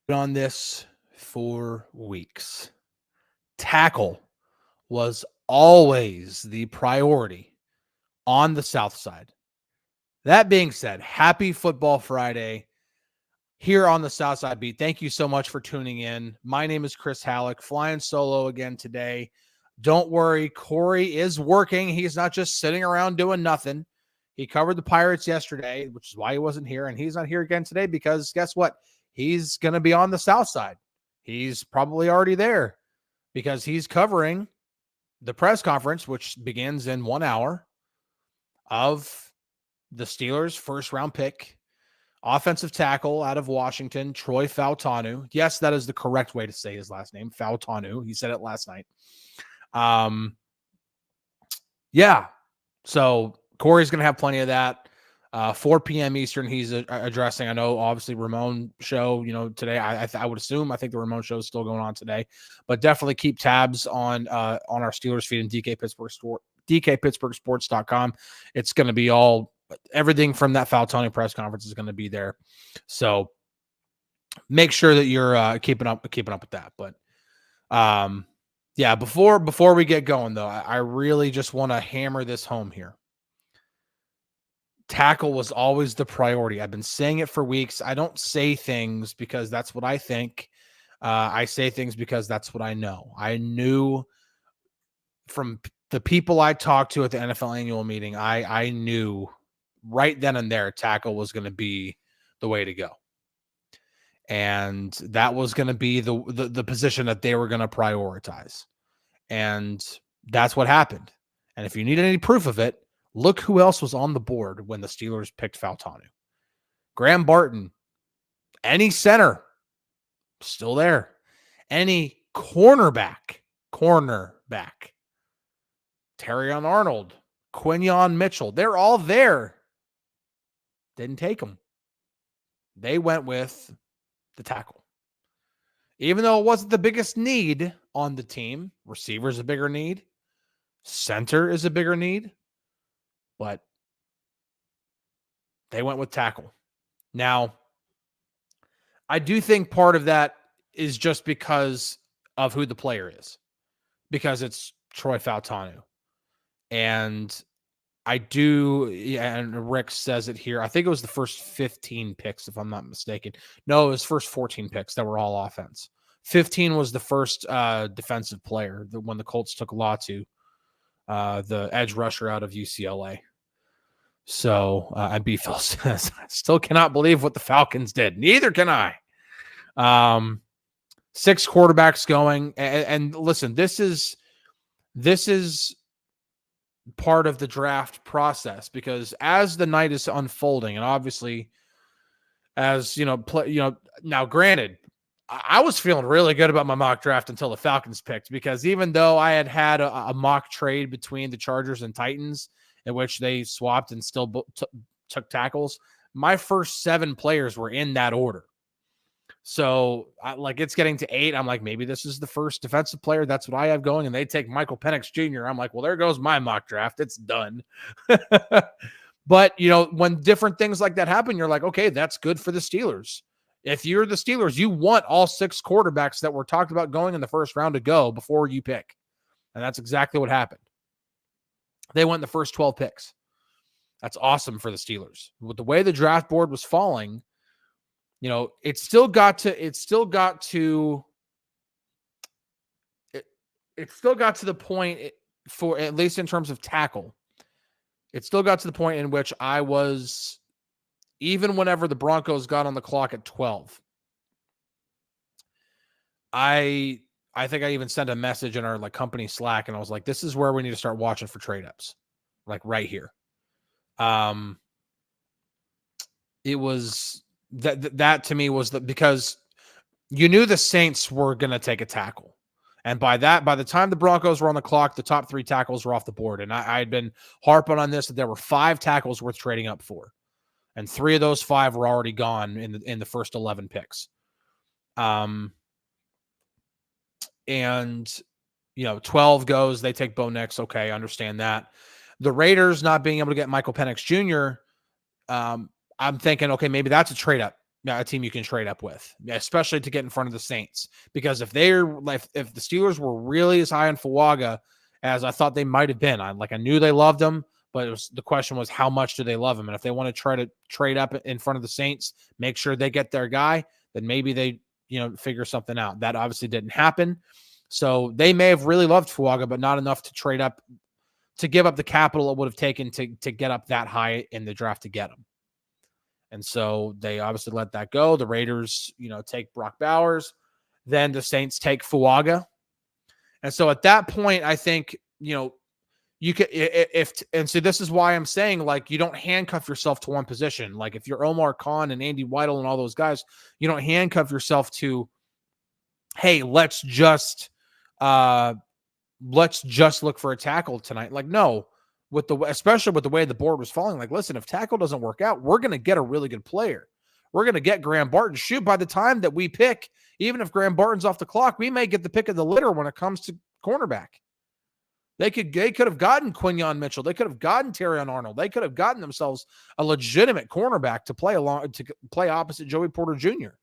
On this for weeks. Tackle was always the priority on the South Side. That being said, happy Football Friday here on the Southside Beat. Thank you so much for tuning in. My name is Chris Halicke, flying solo again today. Don't worry, Corey is working. He's not just sitting around doing nothing. He covered the Pirates yesterday, which is why he wasn't here, and he's not here again today because guess what? He's going to be on the South Side. He's probably already there because he's covering the press conference, which begins in 1 hour, of the Steelers' first-round pick, offensive tackle out of Washington, Troy Fautanu. Yes, that is the correct way to say his last name, Fautanu. He said it last night. Yeah. So Corey's going to have plenty of that. 4 p.m. Eastern, he's addressing. I know, obviously, Ramon show, today. I would assume. I think the Ramon show is still going on today, but definitely keep tabs on our Steelers feed in DK Pittsburgh Sport, DKPittsburghSports.com. It's going to be everything from that Fautanu press conference is going to be there. So make sure that you're keeping up with that. But yeah, before we get going though, I really just want to hammer this home here. Tackle was always the priority. I've been saying it for weeks. I don't say things because that's what I think. I say things because that's what I know. I knew from the people I talked to at the NFL annual meeting, I knew right then and there tackle was going to be the way to go. And that was going to be the position that they were going to prioritize. And that's what happened. And if you need any proof of it, look who else was on the board when the Steelers picked Fautanu. Graham Barton, any center, still there. Any cornerback, Terrion Arnold, Quinyon Mitchell, they're all there. Didn't take them. They went with the tackle. Even though it wasn't the biggest need on the team, receiver is a bigger need, center is a bigger need, but they went with tackle. Now, I do think part of that is just because of who the player is, because it's Troy Fautanu. And I do, and Rick says it here, I think it was the first 15 picks, if I'm not mistaken. No, it was first 14 picks that were all offense. 15 was the first defensive player when the Colts took Latu, the edge rusher out of UCLA. So, and B-Phil says, I still cannot believe what the Falcons did. Neither can I. 6 quarterbacks going. And listen, this is part of the draft process because as the night is unfolding, and obviously, as now granted, I was feeling really good about my mock draft until the Falcons picked, because even though I had a mock trade between the Chargers and Titans in which they swapped and still took tackles, my first 7 players were in that order. So it's getting to 8. I'm like, maybe this is the first defensive player. That's what I have going. And they take Michael Penix Jr. I'm like, well, there goes my mock draft. It's done. But, when different things like that happen, you're like, okay, that's good for the Steelers. If you're the Steelers, you want all 6 quarterbacks that were talked about going in the first round to go before you pick. And that's exactly what happened. They went the first 12 picks. That's awesome for the Steelers. With the way the draft board was falling, it still got to the point, for at least in terms of tackle, it still got to the point in which I was, even whenever the Broncos got on the clock at 12, I think I even sent a message in our company Slack, and I was like, this is where we need to start watching for trade ups, right here. It was that to me was because you knew the Saints were going to take a tackle. And by the time the Broncos were on the clock, the top 3 tackles were off the board. And I had been harping on this, that there were 5 tackles worth trading up for. And 3 of those 5 were already gone in the first 11 picks. And 12 goes, they take Bo Nix. Okay, I understand that. The Raiders not being able to get Michael Penix Jr., I'm thinking, okay, maybe that's a trade up. a team you can trade up with, especially to get in front of the Saints. Because if the Steelers were really as high on Fuaga as I thought they might have been, I knew they loved him, but the question was how much do they love him? And if they want to try to trade up in front of the Saints, make sure they get their guy, then maybe they figure something out. That obviously didn't happen. So they may have really loved Fuaga, but not enough to trade up, to give up the capital it would have taken to get up that high in the draft to get him. And so they obviously let that go. The Raiders, take Brock Bowers. Then the Saints take Fuaga. And so at that point, I think, you could, so this is why I'm saying, you don't handcuff yourself to one position. Like if you're Omar Khan and Andy Weidel and all those guys, you don't handcuff yourself to, hey, let's just look for a tackle tonight. No. Especially with the way the board was falling, listen, if tackle doesn't work out, we're going to get a really good player. We're going to get Graham Barton. Shoot, by the time that we pick, even if Graham Barton's off the clock, we may get the pick of the litter when it comes to cornerback. They could have gotten Quinyon Mitchell. They could have gotten Terrion Arnold. They could have gotten themselves a legitimate cornerback to play opposite Joey Porter Jr.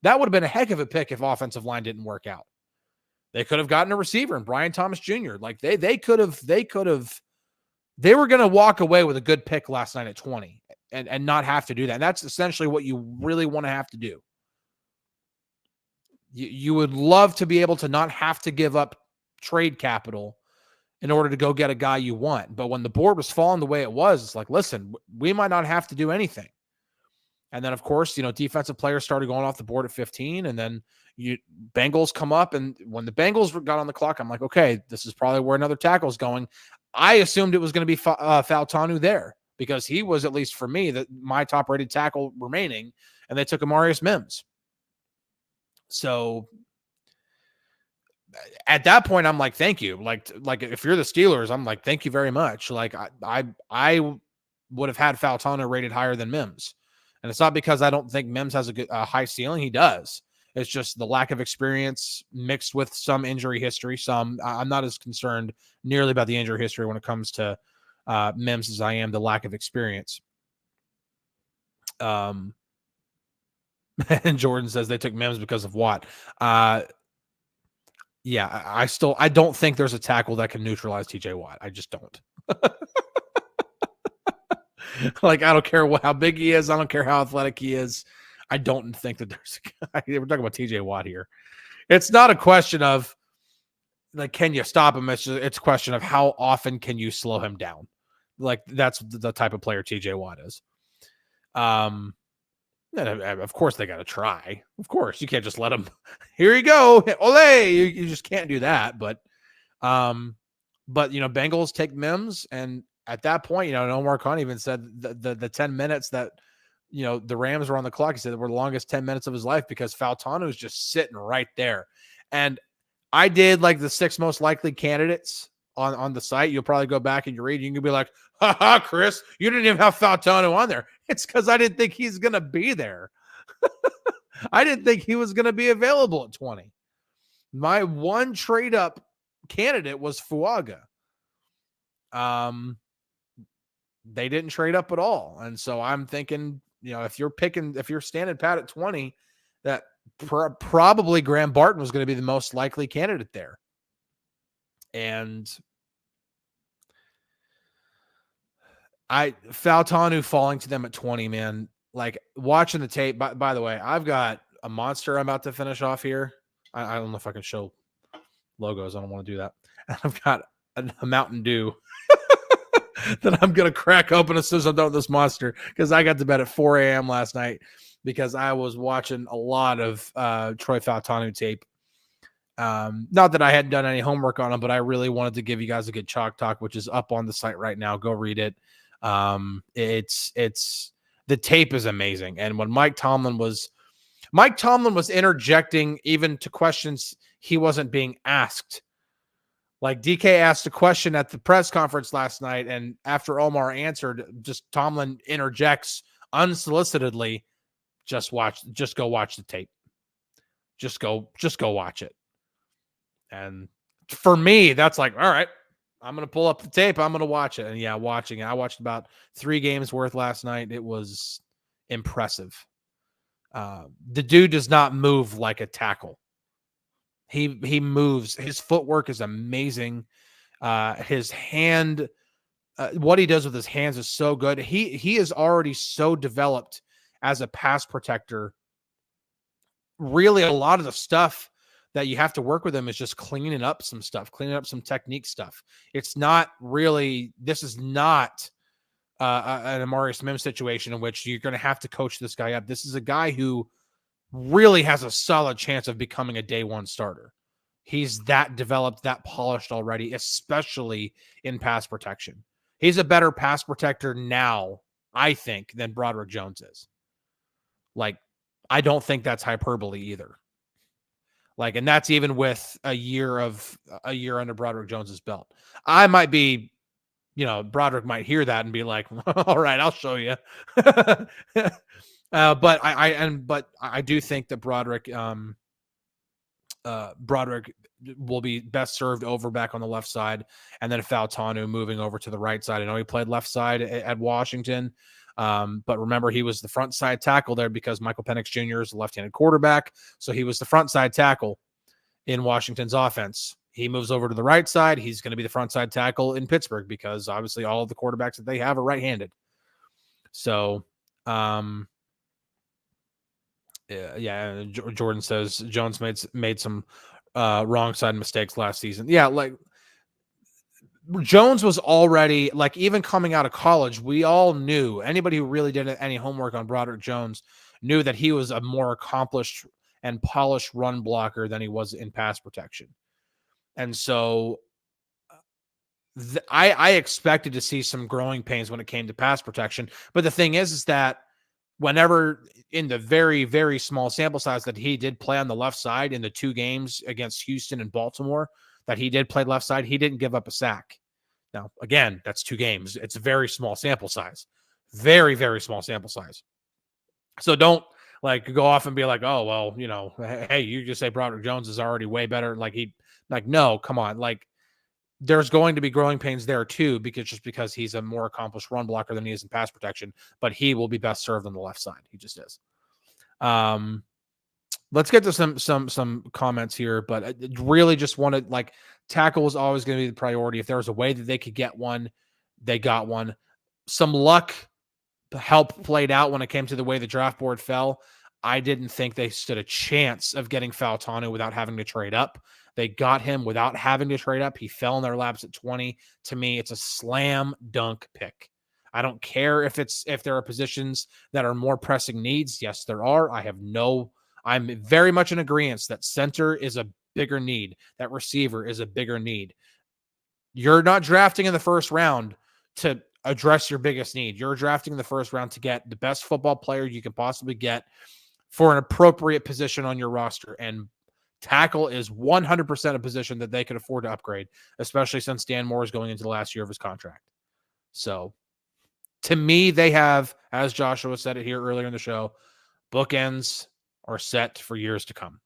That would have been a heck of a pick if offensive line didn't work out. They could have gotten a receiver in Brian Thomas Jr. They were going to walk away with a good pick last night at 20 and not have to do that. And that's essentially what you really want to have to do. You would love to be able to not have to give up trade capital in order to go get a guy you want. But when the board was falling the way it was, it's listen, we might not have to do anything. And then, of course, defensive players started going off the board at 15, and then Bengals come up. And when the Bengals got on the clock, I'm like, okay, this is probably where another tackle is going. I assumed it was going to be Fautanu there because he was, at least for me, my top-rated tackle remaining, and they took Amarius Mims. So at that point, I'm like, thank you. Like if you're the Steelers, I'm like, thank you very much. I would have had Fautanu rated higher than Mims. And it's not because I don't think Mims has a high ceiling. He does. It's just the lack of experience mixed with some injury history. I'm not as concerned nearly about the injury history when it comes to Mims as I am the lack of experience. And Jordan says they took Mims because of Watt. Yeah, I don't think there's a tackle that can neutralize TJ Watt. I just don't. I don't care how big he is. I don't care how athletic he is. I don't think that there's a guy. We're talking about TJ Watt here. It's not a question of can you stop him? It's a question of how often can you slow him down? That's the type of player TJ Watt is. Of course they got to try. Of course you can't just let him. Here you go, ole! You just can't do that. But Bengals take Mims, and at that point, Omar Khan even said the 10 minutes that the Rams were on the clock. He said they were the longest 10 minutes of his life because Fautanu is just sitting right there. And I did the 6 most likely candidates on the site. You'll probably go back and you read. You can be like, ha, Chris, you didn't even have Fautanu on there. It's because I didn't think he's going to be there. I didn't think he was going to be available at 20. My one trade up candidate was Fuaga. They didn't trade up at all. And so I'm thinking, if you're standing pat at 20, that probably Graham Barton was going to be the most likely candidate there. And Fautanu falling to them at 20, man, watching the tape, by the way, I've got a monster I'm about to finish off here. I don't know if I can show logos. I don't want to do that. And I've got a Mountain Dew that I'm going to crack open as soon as I'm done with this monster, because I got to bed at 4 a.m. last night because I was watching a lot of Troy Fautanu tape. Not that I hadn't done any homework on him, but I really wanted to give you guys a good chalk talk, which is up on the site right now. Go read it. It's the tape is amazing. And when Mike Tomlin was interjecting even to questions he wasn't being asked. DK asked a question at the press conference last night, and after Omar answered, just Tomlin interjects unsolicitedly, just go watch the tape. Just go watch it. And for me, that's all right, I'm going to pull up the tape. I'm going to watch it. And yeah, watching it. I watched about 3 games worth last night. It was impressive. The dude does not move like a tackle. He moves. His footwork is amazing. His hand, what he does with his hands is so good. He is already so developed as a pass protector. Really, a lot of the stuff that you have to work with him is just cleaning up some stuff, cleaning up some technique stuff. It's not really, this is not an Amarius Mims situation in which you're going to have to coach this guy up. This is a guy who really has a solid chance of becoming a day one starter. He's that developed, that polished already, especially in pass protection. He's a better pass protector now, I think, than Broderick Jones is. Like, I don't think that's hyperbole either. Like, and that's even with a year under Broderick Jones's belt. I might be, Broderick might hear that and be like, all right, I'll show you. But I do think that Broderick will be best served over back on the left side, and then Fautanu moving over to the right side. I know he played left side at Washington, but remember, he was the front side tackle there because Michael Penix Jr. is a left-handed quarterback, so he was the front side tackle in Washington's offense. He moves over to the right side. He's going to be the front side tackle in Pittsburgh because obviously all of the quarterbacks that they have are right-handed. So, yeah. Jordan says Jones made some wrong side mistakes last season. Yeah, like Jones was already, like, even coming out of college, we all knew, anybody who really did any homework on Broderick Jones knew that he was a more accomplished and polished run blocker than he was in pass protection. And so I expected to see some growing pains when it came to pass protection. But the thing is that whenever in the very, very small sample size that he did play on the left side in the 2 games against Houston and Baltimore, that he did play left side, he didn't give up a sack. Now, again, that's 2 games. It's a very small sample size. Very, very small sample size. So don't go off and be like, oh, well, hey, you just say Broderick Jones is already way better. No, come on. There's going to be growing pains there too, because he's a more accomplished run blocker than he is in pass protection, but he will be best served on the left side. He just is. Let's get to some comments here, but I really just wanted, tackle was always going to be the priority. If there was a way that they could get one, they got one. Some luck help played out when it came to the way the draft board fell. I didn't think they stood a chance of getting Fautanu without having to trade up. They got him without having to trade up. He fell in their laps at 20. To me, it's a slam dunk pick. I don't care if there are positions that are more pressing needs. Yes, there are. I'm very much in agreement that center is a bigger need. That receiver is a bigger need. You're not drafting in the first round to address your biggest need. You're drafting in the first round to get the best football player you can possibly get for an appropriate position on your roster. And tackle is 100% a position that they could afford to upgrade, especially since Dan Moore is going into the last year of his contract. So to me, they have, as Joshua said it here earlier in the show, bookends are set for years to come.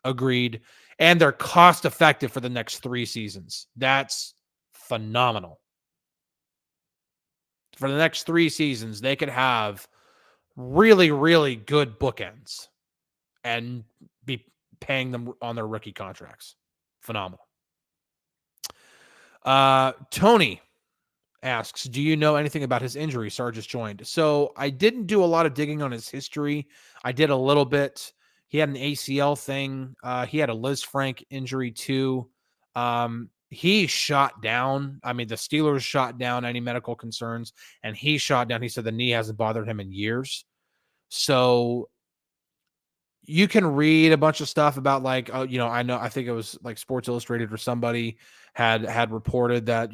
Agreed. And they're cost effective for the next 3 seasons. That's phenomenal. For the next 3 seasons, they could have really, really good bookends and be paying them on their rookie contracts. Phenomenal. Tony asks, do you know anything about his injury? Sarge just joined. So I didn't do a lot of digging on his history. I did a little bit. He had an ACL thing. He had a Liz Frank injury too. He shot down. I mean, the Steelers shot down any medical concerns, and he shot down. He said the knee hasn't bothered him in years. So you can read a bunch of stuff about I think it was like Sports Illustrated or somebody had reported that,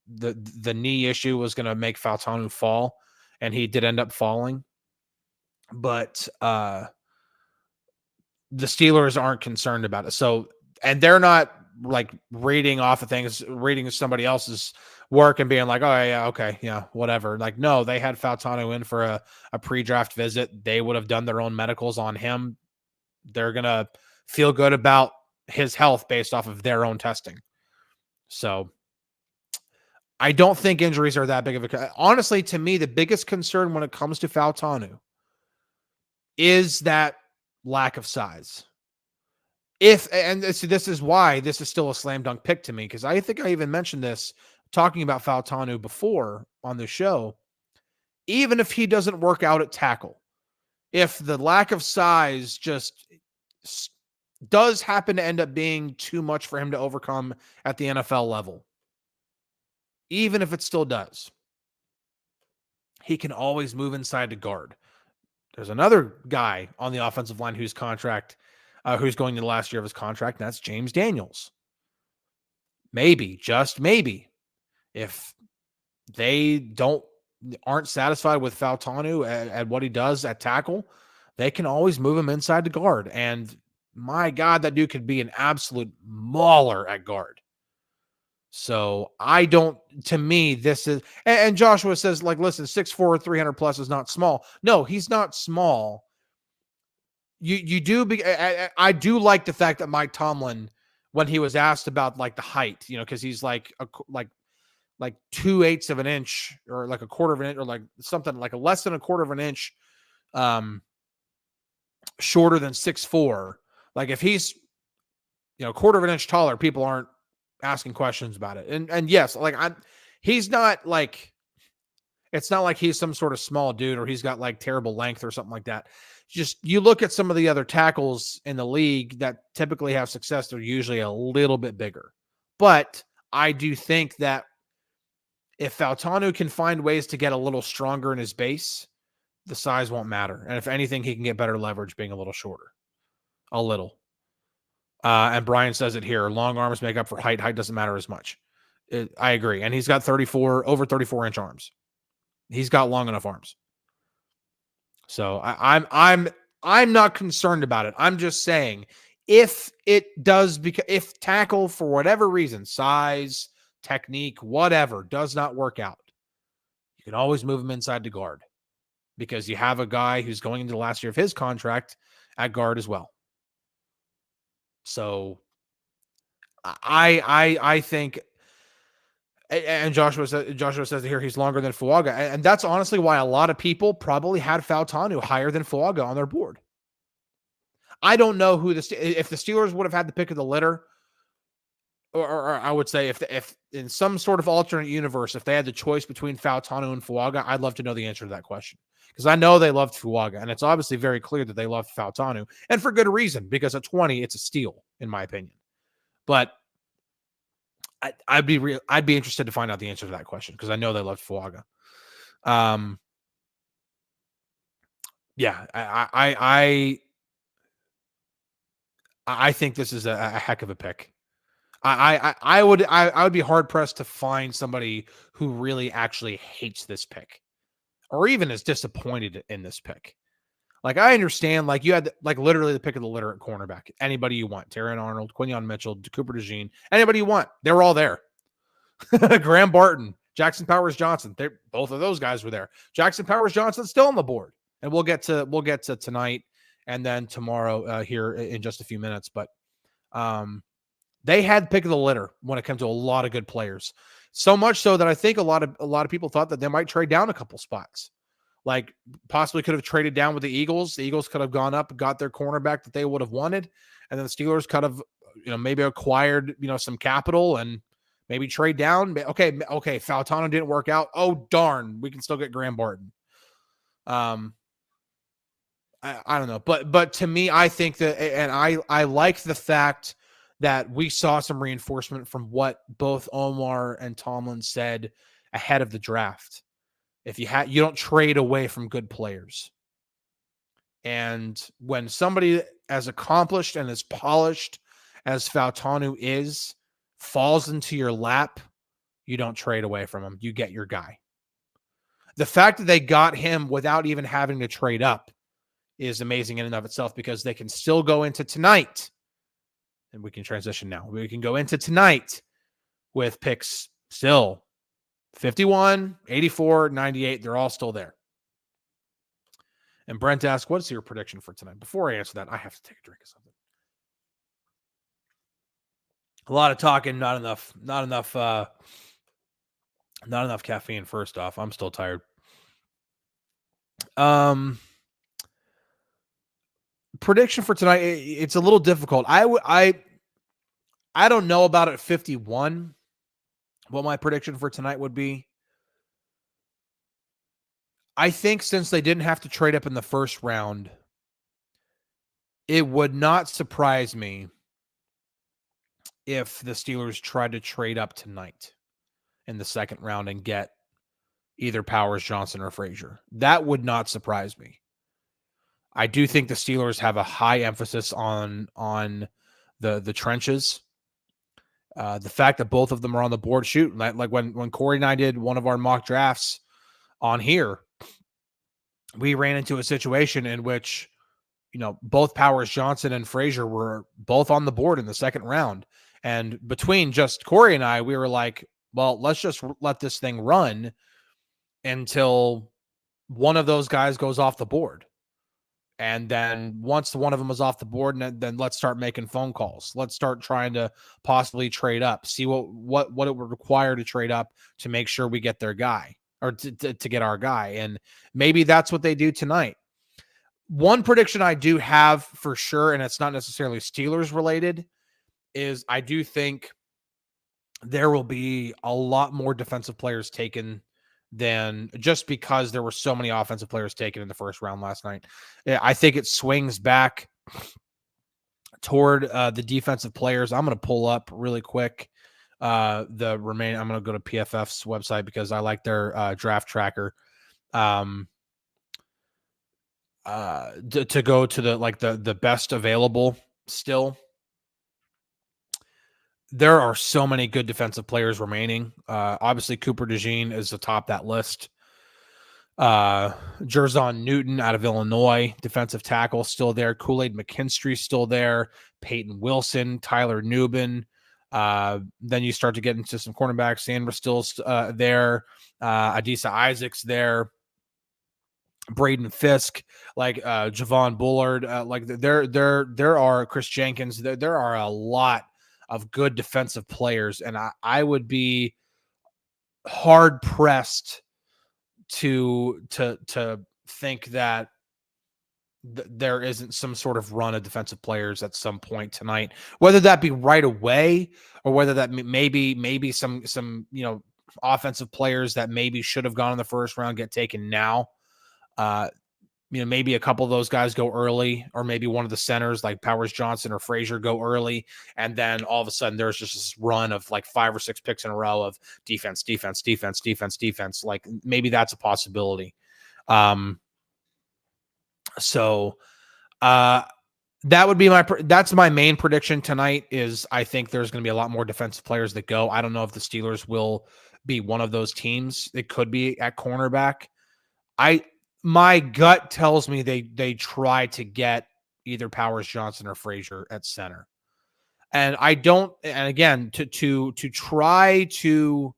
the knee issue was going to make Fautanu fall, and he did end up falling. But the Steelers aren't concerned about it. So, and they're not reading off of things, reading somebody else's work and being like, oh yeah, okay, yeah, whatever. No, they had Fautanu in for a pre-draft visit. They would have done their own medicals on him. They're going to feel good about his health based off of their own testing. So I don't think injuries are that big of a, honestly, to me, the biggest concern when it comes to Fautanu is that lack of size. This is why this is still a slam dunk pick to me, because I think I even mentioned this talking about Fautanu before on the show. Even if he doesn't work out at tackle, if the lack of size just does happen to end up being too much for him to overcome at the NFL level, even if it still does, he can always move inside to guard. There's another guy on the offensive line whose going to the last year of his contract, and that's James Daniels. Maybe, just maybe, if they aren't satisfied with Fautanu at what he does at tackle, they can always move him inside to guard. And my God, that dude could be an absolute mauler at guard. So to me, this is, and Joshua says, like, listen, 6'4", 300 plus is not small. No, he's not small. I do like the fact that Mike Tomlin, when he was asked about like the height, because he's like 2/8 of an inch, or like a quarter of an inch, or like something like a less than a quarter of an inch shorter than 6'4". Like if he's a quarter of an inch taller, people aren't asking questions about it. And yes, like he's not like, it's not like he's some sort of small dude or he's got like terrible length or something like that. Just you look at some of the other tackles in the league that typically have success, they're usually a little bit bigger. But I do think that if Fautanu can find ways to get a little stronger in his base, the size won't matter. And if anything, he can get better leverage being a little shorter. A little. And Brian says it here. Long arms make up for height. Height doesn't matter as much. I agree. And he's got over 34-inch arms. He's got long enough arms. So I'm not concerned about it. I'm just saying, if tackle for whatever reason, size, technique, whatever, does not work out, you can always move him inside to guard, because you have a guy who's going into the last year of his contract at guard as well. So I think, and Joshua says here he's longer than Fuaga, and that's honestly why a lot of people probably had Fautanu higher than Fuaga on their board. I don't know if the Steelers would have had the pick of the litter, or I would say if in some sort of alternate universe, if they had the choice between Fautanu and Fuaga, I'd love to know the answer to that question, because I know they loved Fuaga, and it's obviously very clear that they loved Fautanu, and for good reason, because at 20, it's a steal, in my opinion. But I'd be interested to find out the answer to that question, because I know they loved Fuaga. Yeah, I think this is a heck of a pick. I would be hard pressed to find somebody who really actually hates this pick, or even is disappointed in this pick. Like, I understand, like, you had like literally the pick of the litter at cornerback. Anybody you want, Terrion Arnold, Quinyon Mitchell, Cooper DeJean, anybody you want, they were all there. Graham Barton, Jackson Powers Johnson, both of those guys were there. Jackson Powers Johnson's still on the board, and we'll get to tonight and then tomorrow here in just a few minutes. But they had pick of the litter when it comes to a lot of good players. So much so that I think a lot of people thought that they might trade down a couple spots. Like, possibly could have traded down with the Eagles. The Eagles could have gone up, got their cornerback that they would have wanted, and then the Steelers could have, maybe acquired, some capital and maybe trade down. Okay, Fautanu didn't work out. Oh, darn, we can still get Graham Barton. I don't know, but to me, I think that, and I like the fact that we saw some reinforcement from what both Omar and Tomlin said ahead of the draft. If you don't trade away from good players. And when somebody as accomplished and as polished as Fautanu falls into your lap, you don't trade away from him. You get your guy. The fact that they got him without even having to trade up is amazing in and of itself, because they can still go into tonight, and we can transition now. We can go into tonight with picks still 51, 84, 98. They're all still there. And Brent asked, what's your prediction for tonight? Before I answer that, I have to take a drink of something. A lot of talking, not enough caffeine. First off, I'm still tired. Prediction for tonight, it's a little difficult. I don't know about at 51 what my prediction for tonight would be. I think since they didn't have to trade up in the first round, it would not surprise me if the Steelers tried to trade up tonight in the second round and get either Powers, Johnson, or Frazier. That would not surprise me. I do think the Steelers have a high emphasis on the trenches. The fact that both of them are on the board, like when Corey and I did one of our mock drafts on here, we ran into a situation in which, both Powers, Johnson, and Frazier were both on the board in the second round. And between just Corey and I, we were like, well, let's just let this thing run until one of those guys goes off the board. And then once one of them is off the board, then let's start making phone calls. Let's start trying to possibly trade up, see what it would require to trade up to make sure we get their guy or to get our guy. And maybe that's what they do tonight. One prediction I do have for sure, and it's not necessarily Steelers related, is I do think there will be a lot more defensive players taken than just because there were so many offensive players taken in the first round last night. I think it swings back toward the defensive players. I'm going to pull up really quick I'm going to go to PFF's website because I like their draft tracker. To go to the best available still. There are so many good defensive players remaining. Obviously, Cooper DeJean is atop that list. Jerzon Newton out of Illinois, defensive tackle, still there. Kool-Aid McKinstry still there. Peyton Wilson, Tyler Nubin. Then you start to get into some cornerbacks. Sanders still there. Adisa Isaacs there. Braden Fisk, like Javon Bullard, there are Chris Jenkins. There are a lot of good defensive players, and I would be hard pressed to think that there isn't some sort of run of defensive players at some point tonight, whether that be right away or whether that maybe some offensive players that maybe should have gone in the first round get taken now. Maybe a couple of those guys go early, or maybe one of the centers like Powers, Johnson, or Frazier go early, and then all of a sudden there's just this run of like 5 or 6 picks in a row of defense. Like maybe that's a possibility. So that would be that's my main prediction tonight. Is I think there's going to be a lot more defensive players that go. I don't know if the Steelers will be one of those teams. It could be at cornerback. My gut tells me they try to get either Powers, Johnson, or Frazier at center. And I don't, and again, to try to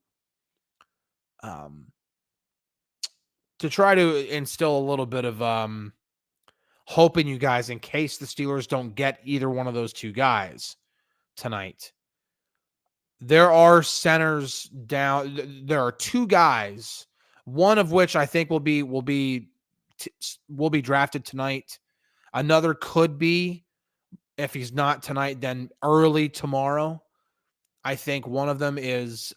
instill a little bit of hope in you guys in case the Steelers don't get either one of those two guys tonight. There are centers down. There are 2 guys, one of which I think will be drafted tonight. Another could be, if he's not tonight, then early tomorrow. I think one of them is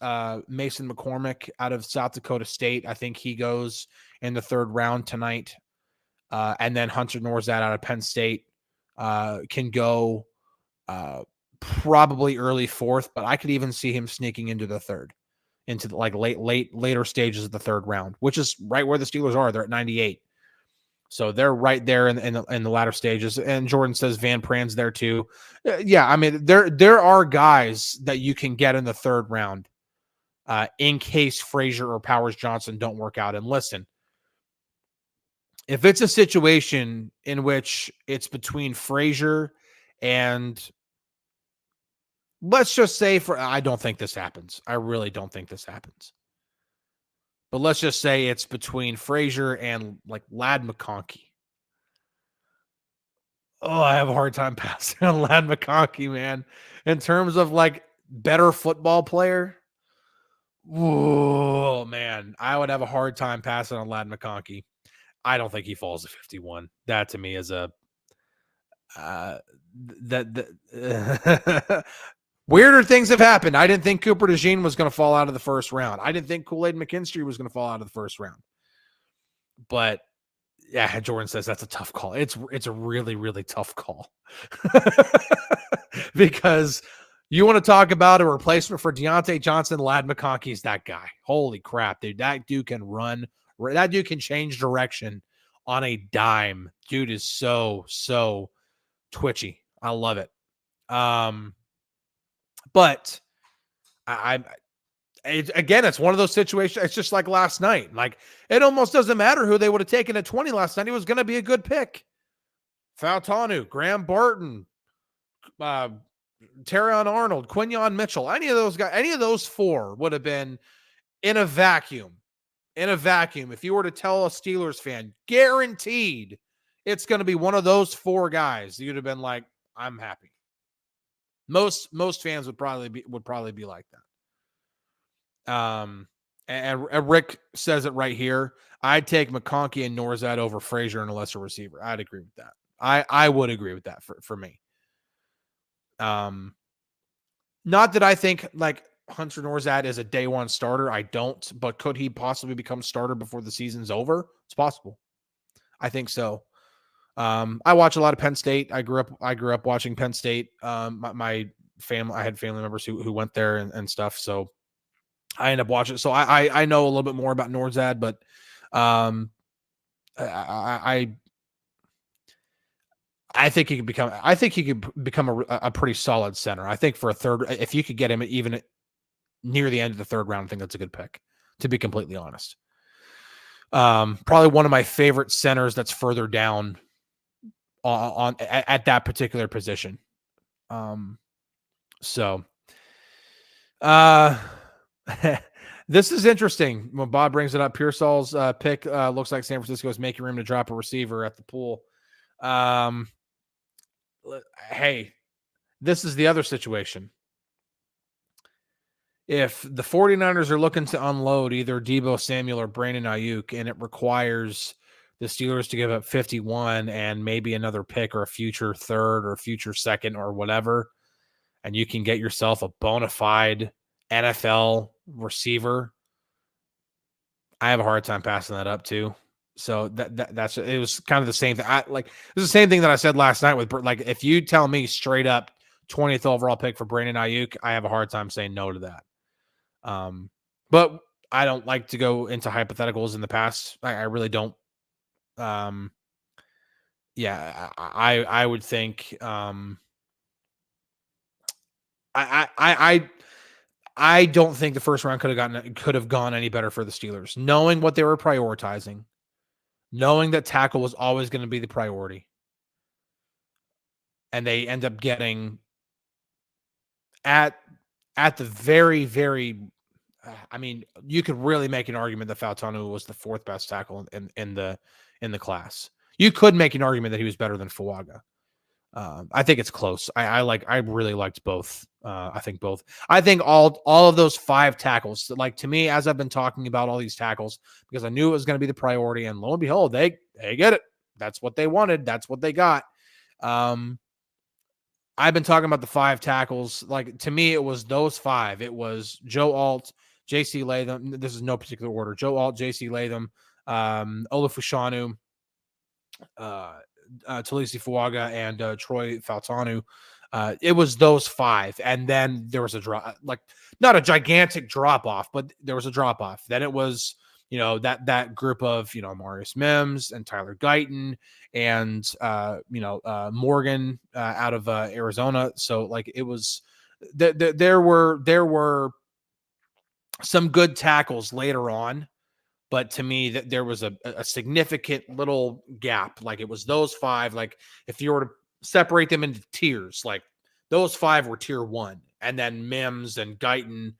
Mason McCormick out of South Dakota State. I think he goes in the 3rd round tonight. And then Hunter Norzad out of Penn State can go probably early 4th, but I could even see him sneaking into the 3rd, into the later stages of the 3rd round, which is right where the Steelers are. They're at 98. So they're right there in the latter stages. And Jordan says Van Pran's there too. Yeah, I mean, there are guys that you can get in the 3rd round in case Frazier or Powers Johnson don't work out. And listen, if it's a situation in which it's between Frazier and, let's just say, I don't think this happens. I really don't think this happens. But let's just say it's between Frazier and like Ladd McConkey. Oh, I have a hard time passing on Ladd McConkey, man. In terms of like better football player, oh man, I would have a hard time passing on Ladd McConkey. I don't think he falls to 51. That to me is that weirder things have happened. I didn't think Cooper DeJean was going to fall out of the first round. I didn't think Kool-Aid McKinstry was going to fall out of the first round. But yeah, Jordan says that's a tough call. It's a really, really tough call. Because you want to talk about a replacement for Deontay Johnson, Ladd McConkey's that guy. Holy crap, dude. That dude can run. That dude can change direction on a dime. Dude is so twitchy. I love it. But it's one of those situations. It's just like last night. Like, it almost doesn't matter who they would have taken at 20 last night. He was going to be a good pick. Fautanu, Graham Barton, Terrion Arnold, Quinyon Mitchell, any of those guys, any of those four would have been in a vacuum. In a vacuum, if you were to tell a Steelers fan, guaranteed it's going to be one of those four guys, you'd have been like, I'm happy. Most fans would probably be like that. And Rick says it right here. I'd take McConkey and Norzad over Frazier and a lesser receiver. I'd agree with that. I would agree with that for me. Not that I think like Hunter Norzad is a day one starter. I don't, but could he possibly become starter before the season's over? It's possible. I think so. I watch a lot of Penn State. I grew up watching Penn State. My family, I had family members who went there and stuff. So I ended up watching. So I know a little bit more about Norzad, but I think he could become a pretty solid center. I think for a third, if you could get him even near the end of the third round, I think that's a good pick, to be completely honest. Probably one of my favorite centers that's further down at that particular position. So this is interesting. When Bob brings it up, Pearsall's pick looks like San Francisco is making room to drop a receiver at the pool. Hey, this is the other situation. If the 49ers are looking to unload either Deebo Samuel or Brandon Ayuk, and it requires the Steelers to give up 51 and maybe another pick or a future third or future second or whatever, and you can get yourself a bona fide NFL receiver, I have a hard time passing that up too. So that's it. Was kind of the same thing. It's the same thing that I said last night with, like, if you tell me straight up 20th overall pick for Brandon Ayuk, I have a hard time saying no to that. But I don't like to go into hypotheticals in the past. I really don't. I would think. I don't think the first round could have gone any better for the Steelers, knowing what they were prioritizing, knowing that tackle was always going to be the priority, and they end up getting at the very, very. I mean, you could really make an argument that Fautanu was the fourth best tackle in the class. You could make an argument that he was better than Fuaga. I think it's close. I really liked both. I think both. I think all of those five tackles, like, to me, as I've been talking about all these tackles, because I knew it was going to be the priority, and lo and behold, they get it. That's what they wanted. That's what they got. I've been talking about the five tackles. Like, to me, it was those five. It was Joe Alt, J.C. Latham. This is no particular order. Joe Alt, J.C. Latham, Olufushanu, Talisi Fuaga, and Troy Fautanu. It was those five. And then there was a drop, like, not a gigantic drop off, but there was a drop off. Then it was, that group of, Marius Mims and Tyler Guyton and, Morgan out of Arizona. So, like, it was, there were some good tackles later on, but to me, that there was a significant little gap. Like, it was those five. Like, if you were to separate them into tiers, like, those five were tier one, and then Mims and Guyton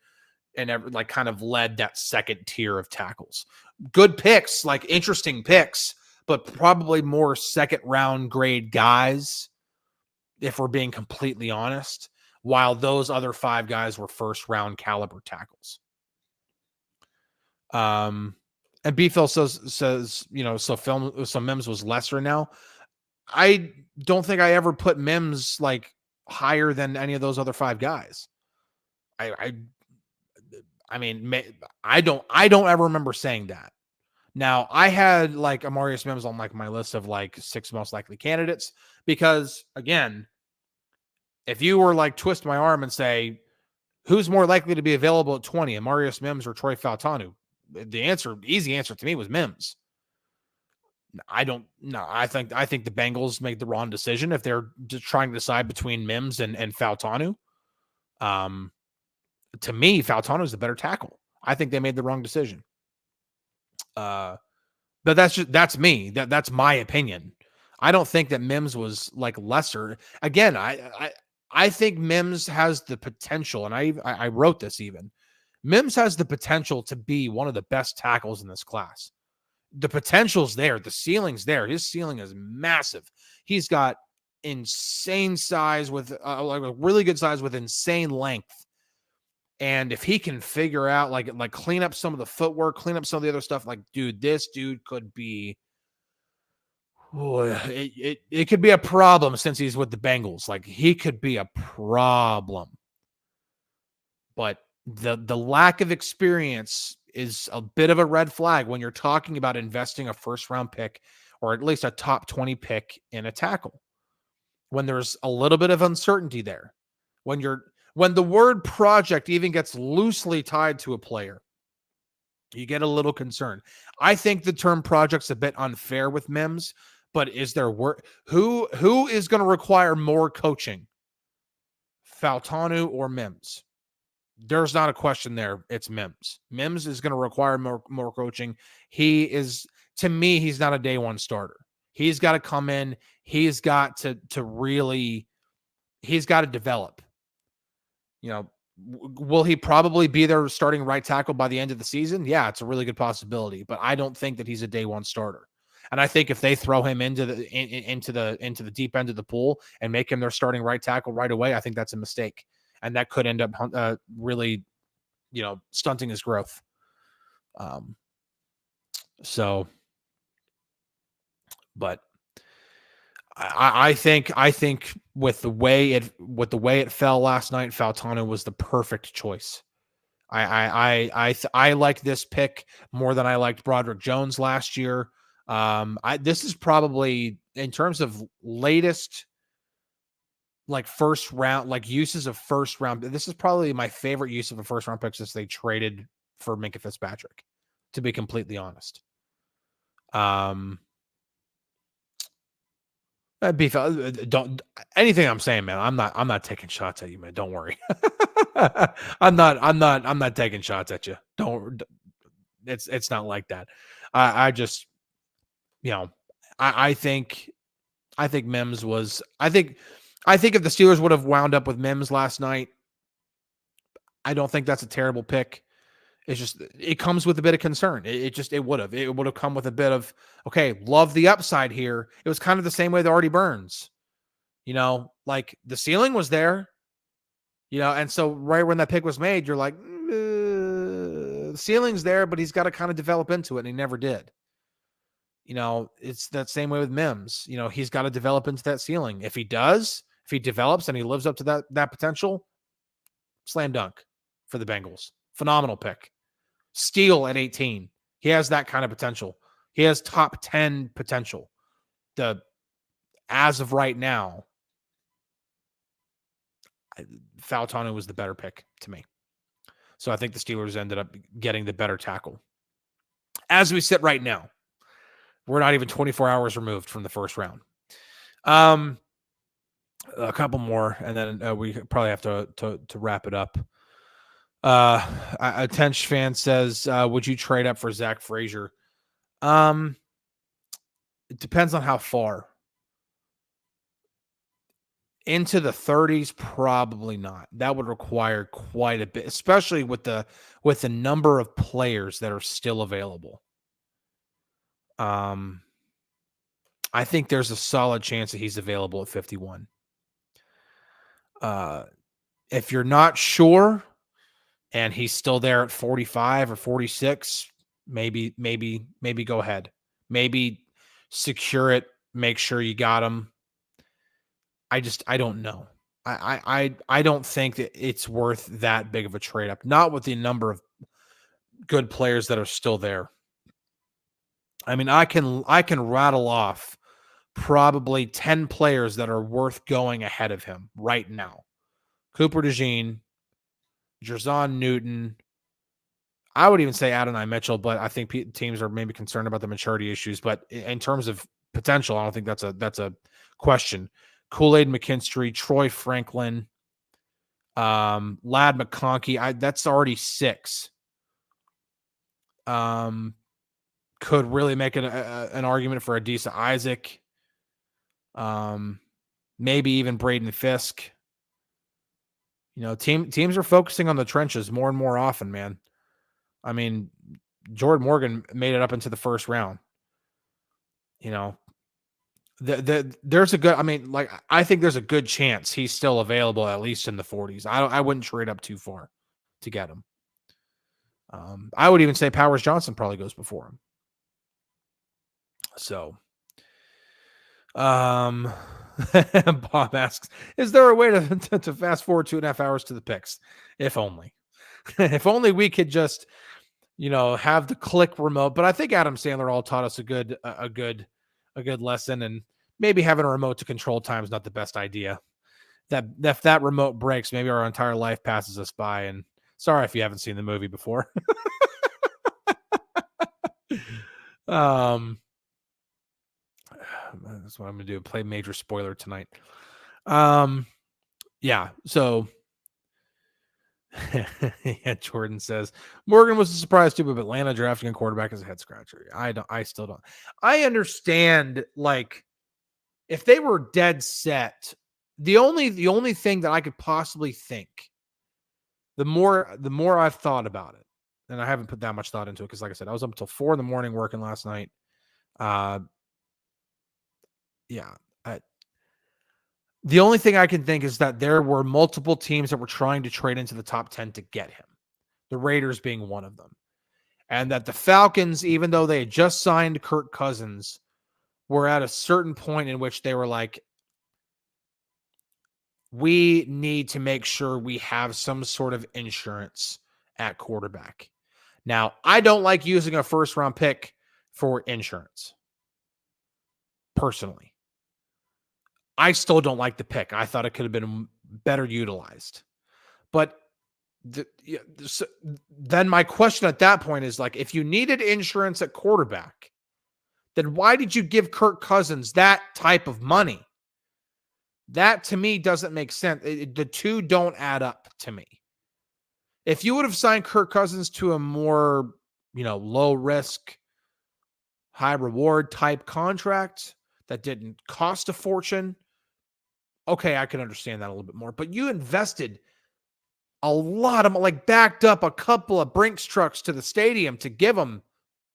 and kind of led that second tier of tackles. Good picks, like, interesting picks, but probably more second round grade guys, if we're being completely honest, while those other five guys were first round caliber tackles. And B-Phil says, so Mims was lesser now. I don't think I ever put Mims like higher than any of those other 5 guys. I mean, I don't ever remember saying that. Now, I had like Amarius Mims on like my list of like 6 most likely candidates because again, if you were like twist my arm and say who's more likely to be available at 20, Amarius Mims or Troy Fautanu, the easy answer to me was Mims. I think the Bengals made the wrong decision if they're just trying to decide between Mims and Fautanu. To me, Fautanu is the better tackle. I think they made the wrong decision. But that's me. That's my opinion. I don't think that Mims was like lesser. Again, I think Mims has the potential, and I wrote this even. Mims has the potential to be one of the best tackles in this class. The potential's there. The ceiling's there. His ceiling is massive. He's got insane size with like a really good size with insane length. And if he can figure out like clean up some of the footwork, clean up some of the other stuff, like dude, this dude could be. It could be a problem since he's with the Bengals. Like he could be a problem. But the lack of experience is a bit of a red flag when you're talking about investing a first round pick or at least a top 20 pick in a tackle. When there's a little bit of uncertainty there, when the word project even gets loosely tied to a player, you get a little concerned. I think the term project's a bit unfair with Mims, but is there work? Who is going to require more coaching? Fautanu or Mims? There's not a question there. It's Mims. Mims is going to require more coaching. He is, to me, he's not a day one starter. He's got to come in. He's got to really, he's got to develop. You know, will he probably be their starting right tackle by the end of the season? Yeah, it's a really good possibility, but I don't think that he's a day one starter. And I think if they throw him into the deep end of the pool and make him their starting right tackle right away, I think that's a mistake. And that could end up really, stunting his growth. But I think with the way it fell last night, Fautanu was the perfect choice. I like this pick more than I liked Broderick Jones last year. This is probably, in terms of latest like first round, like uses of first round, this is probably my favorite use of a first round pick since they traded for Minkah Fitzpatrick, to be completely honest. Don't anything I'm saying, man. I'm not taking shots at you, man. Don't worry. I'm not taking shots at you. It's not like that. I just, I think Mims was, I think if the Steelers would have wound up with Mims last night, I don't think that's a terrible pick. It's just, it comes with a bit of concern. It would have come with a bit of, okay, love the upside here. It was kind of the same way with Artie Burns, like the ceiling was there, and so right when that pick was made, you're like, the ceiling's there, but he's got to kind of develop into it. And he never did. It's that same way with Mims. He's got to develop into that ceiling. If he develops and he lives up to that potential, slam dunk for the Bengals. Phenomenal pick. Steal at 18. He has that kind of potential. He has top 10 potential. As of right now, Fautanu was the better pick to me. So I think the Steelers ended up getting the better tackle. As we sit right now, we're not even 24 hours removed from the first round. A couple more, and then we probably have to wrap it up. A Tench fan says, would you trade up for Zach Frazier? It depends on how far. Into the 30s, probably not. That would require quite a bit, especially with the number of players that are still available. I think there's a solid chance that he's available at 51. If you're not sure and he's still there at 45 or 46, maybe go ahead. Maybe secure it make sure you got him. I don't know. I don't think that it's worth that big of a trade up. Not with the number of good players that are still there. I mean, I can rattle off probably 10 players that are worth going ahead of him right now. Cooper DeJean, Jerzon Newton. I would even say Adonai Mitchell, but I think teams are maybe concerned about the maturity issues. But in terms of potential, I don't think that's a question. Kool-Aid McKinstry, Troy Franklin, Lad McConkey. That's already 6. Could really make an argument for Adisa Isaac. Maybe even Braden Fisk. Teams are focusing on the trenches more and more often, man. I mean, Jordan Morgan made it up into the first round. There's a good, I think there's a good chance he's still available at least in the 40s. I wouldn't trade up too far to get him. I would even say Powers Johnson probably goes before him. So, Bob asks, is there a way to fast forward 2.5 hours to the picks? If only. If only we could just, have the click remote. But I think Adam Sandler all taught us a good lesson, and maybe having a remote to control time is not the best idea. That if that remote breaks, maybe our entire life passes us by. And sorry if you haven't seen the movie before. That's what I'm gonna do. Play major spoiler tonight. Yeah. So, yeah. Jordan says Morgan was a surprise too, but Atlanta drafting a quarterback is a head scratcher. I still don't. I understand. Like, if they were dead set, the only thing that I could possibly think, the more I've thought about it, and I haven't put that much thought into it because, like I said, I was up until 4 a.m. working last night. Yeah. The only thing I can think is that there were multiple teams that were trying to trade into the top 10 to get him, the Raiders being one of them. And that the Falcons, even though they had just signed Kirk Cousins, were at a certain point in which they were like, we need to make sure we have some sort of insurance at quarterback. Now, I don't like using a first-round pick for insurance, personally. I still don't like the pick. I thought it could have been better utilized. But then my question at that point is, like, if you needed insurance at quarterback, then why did you give Kirk Cousins that type of money? That, to me, doesn't make sense. The two don't add up to me. If you would have signed Kirk Cousins to a more, low risk, high reward type contract that didn't cost a fortune, okay, I can understand that a little bit more. But you invested a lot of, backed up a couple of Brinks trucks to the stadium to give them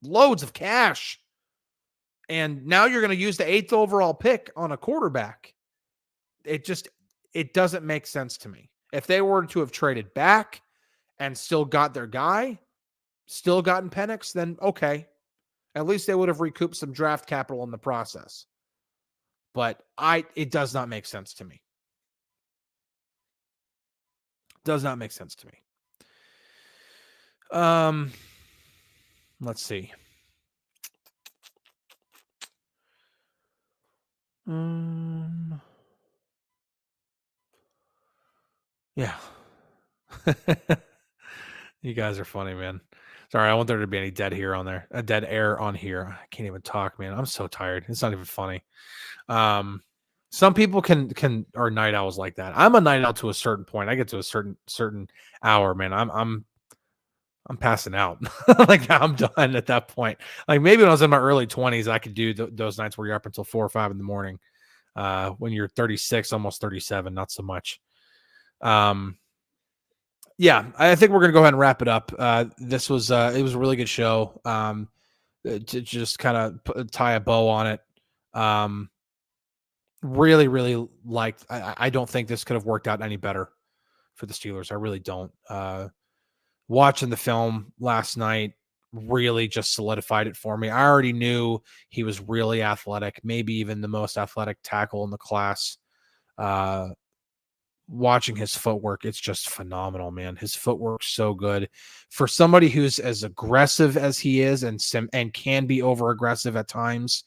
loads of cash. And now you're going to use the 8th overall pick on a quarterback. It doesn't make sense to me. If they were to have traded back and still got their guy, still gotten Penix, then okay. At least they would have recouped some draft capital in the process. But it does not make sense to me. Does not make sense to me. Let's see. Yeah. You guys are funny, man. Sorry, I don't want there to be any dead air on here. I can't even talk, man. I'm so tired. It's not even funny. Some people are night owls like that. I'm a night owl to a certain point. I get to a certain hour, man. I'm passing out. Like, I'm done at that point. Like, maybe when I was in my early 20s, I could do those nights where you're up until 4 or 5 in the morning. When you're 36, almost 37, not so much. Yeah, I think we're going to go ahead and wrap it up. This was it was a really good show. To just kind of tie a bow on it. Really, really liked. I don't think this could have worked out any better for the Steelers. I really don't. Watching the film last night, really just solidified it for me. I already knew he was really athletic, maybe even the most athletic tackle in the class. Watching his footwork, it's just phenomenal, man. His footwork's so good for somebody who's as aggressive as he is and can be over aggressive at times.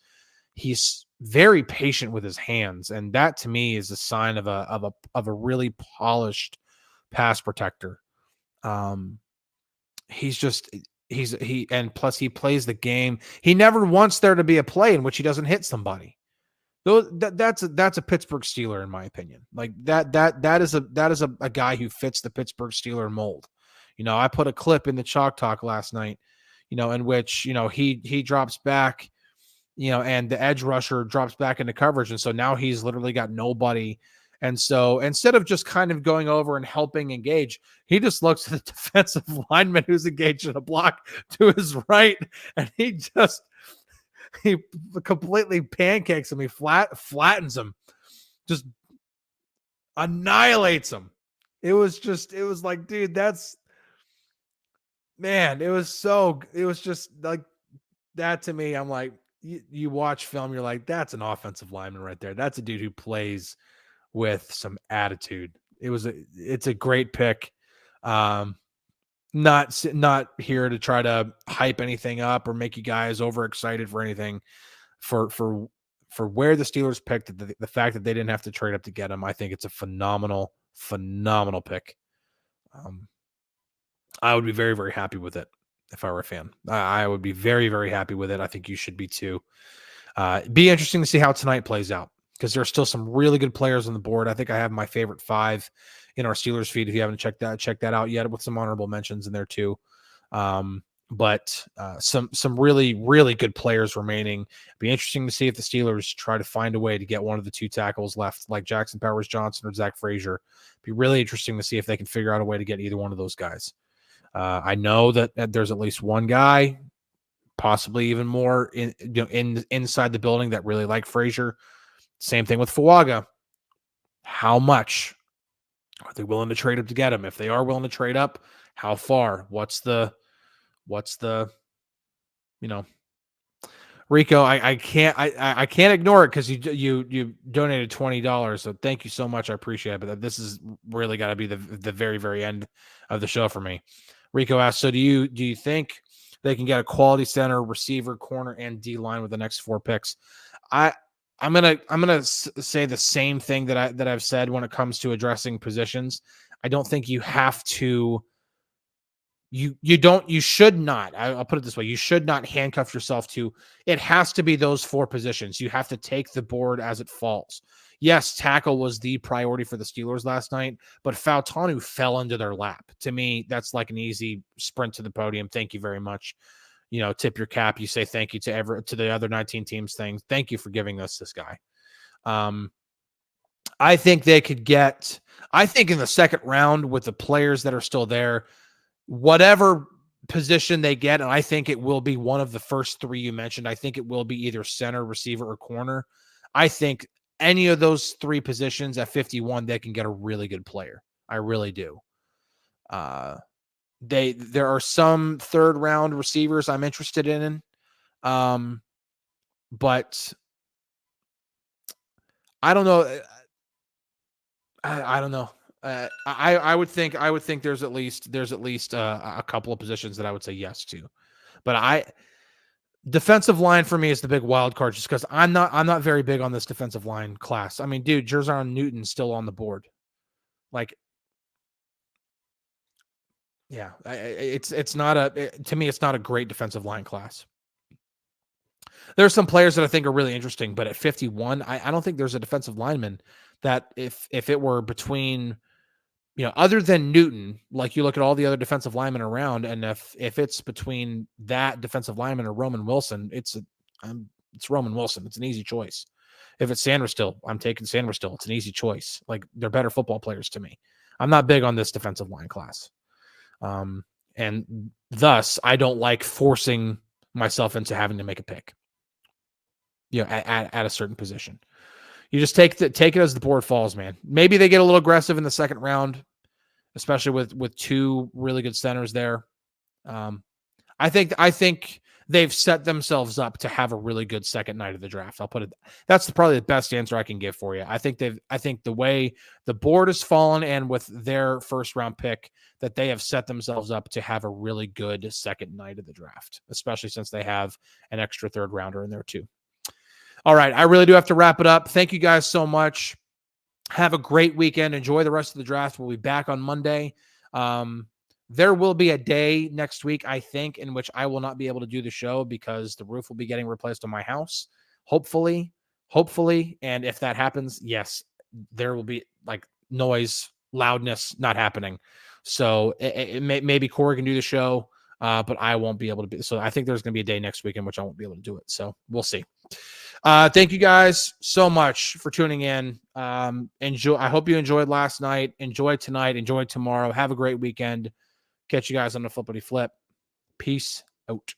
He's very patient with his hands, and that to me is a sign of a really polished pass protector. And plus he plays the game. He never wants there to be a play in which he doesn't hit somebody. That's a Pittsburgh Steeler in my opinion. Like that is a guy who fits the Pittsburgh Steeler mold. I put a clip in the Chalk Talk last night, in which, he drops back, and the edge rusher drops back into coverage. And so now he's literally got nobody. And so instead of just kind of going over and helping engage, he just looks at the defensive lineman who's engaged in a block to his right. And he completely pancakes him. He flattens him, just annihilates him. It was like, dude, it was just like that to me. I'm like, you watch film, you're like, that's an offensive lineman right there. That's a dude who plays with some attitude. It's a great pick. Not here to try to hype anything up or make you guys overexcited for anything. For where the Steelers picked, the fact that they didn't have to trade up to get him, I think it's a phenomenal pick. I would be very, very happy with it if I were a fan. I would be very, very happy with it. I think you should be too. Be interesting to see how tonight plays out, because there's still some really good players on the board. I think I have my favorite 5 in our Steelers feed. If you haven't checked that out yet, with some honorable mentions in there too. But some really, really good players remaining. Be interesting to see if the Steelers try to find a way to get one of the 2 tackles left, like Jackson Powers Johnson or Zach Frazier. Be really interesting to see if they can figure out a way to get either one of those guys. I know that there's at least one guy, possibly even more inside the building, that really like Frazier. Same thing with Fuaga. How much are they willing to trade up to get him? If they are willing to trade up, how far? What's the Rico, I can't ignore it because you donated $20. So thank you so much. I appreciate it. But this is really got to be the very, very end of the show for me. Rico asked, so do you think they can get a quality center, receiver, corner, and D line with the next 4 picks? I'm gonna say the same thing that I've said when it comes to addressing positions. I don't think you have to. You should not. I'll put it this way: you should not handcuff yourself to. It has to be those 4 positions. You have to take the board as it falls. Yes, tackle was the priority for the Steelers last night, but Fautanu fell into their lap. To me, that's like an easy sprint to the podium. Thank you very much. Tip your cap. You say thank you to the other 19 teams. Thank you for giving us this guy. I think they could get. I think in the second round, with the players that are still there, whatever position they get, and I think it will be one of the first 3 you mentioned. I think it will be either center, receiver, or corner. I think any of those 3 positions at 51, they can get a really good player. I really do. There are some 3rd round receivers I'm interested in. But I don't know. I don't know. I would think there's at least a couple of positions that I would say yes to, but defensive line for me is the big wild card, just because I'm not very big on this defensive line class. I mean, dude, Jer'Zhan Newton's still on the board. Like, yeah, to me, it's not a great defensive line class. There's some players that I think are really interesting, but at 51, I don't think there's a defensive lineman that if it were between, other than Newton, like you look at all the other defensive linemen around, and if it's between that defensive lineman or Roman Wilson, it's Roman Wilson. It's an easy choice. If it's Sanders-Still, I'm taking Sanders-Still. It's an easy choice. Like, they're better football players to me. I'm not big on this defensive line class. And thus I don't like forcing myself into having to make a pick, at a certain position. You just take it as the board falls, man. Maybe they get a little aggressive in the second round, especially with 2 really good centers there. I think they've set themselves up to have a really good second night of the draft. I'll put it. That's probably the best answer I can give for you. I think the way the board has fallen and with their first round pick, that they have set themselves up to have a really good second night of the draft, especially since they have an extra third rounder in there too. All right. I really do have to wrap it up. Thank you guys so much. Have a great weekend. Enjoy the rest of the draft. We'll be back on Monday. There will be a day next week, I think, in which I will not be able to do the show because the roof will be getting replaced on my house. Hopefully. And if that happens, yes, there will be like noise, loudness not happening. So maybe Corey can do the show, but I won't be able to be. So I think there's going to be a day next week in which I won't be able to do it. So we'll see. Thank you guys so much for tuning in. Enjoy. I hope you enjoyed last night. Enjoy tonight. Enjoy tomorrow. Have a great weekend. Catch you guys on the flippity flip. Peace out.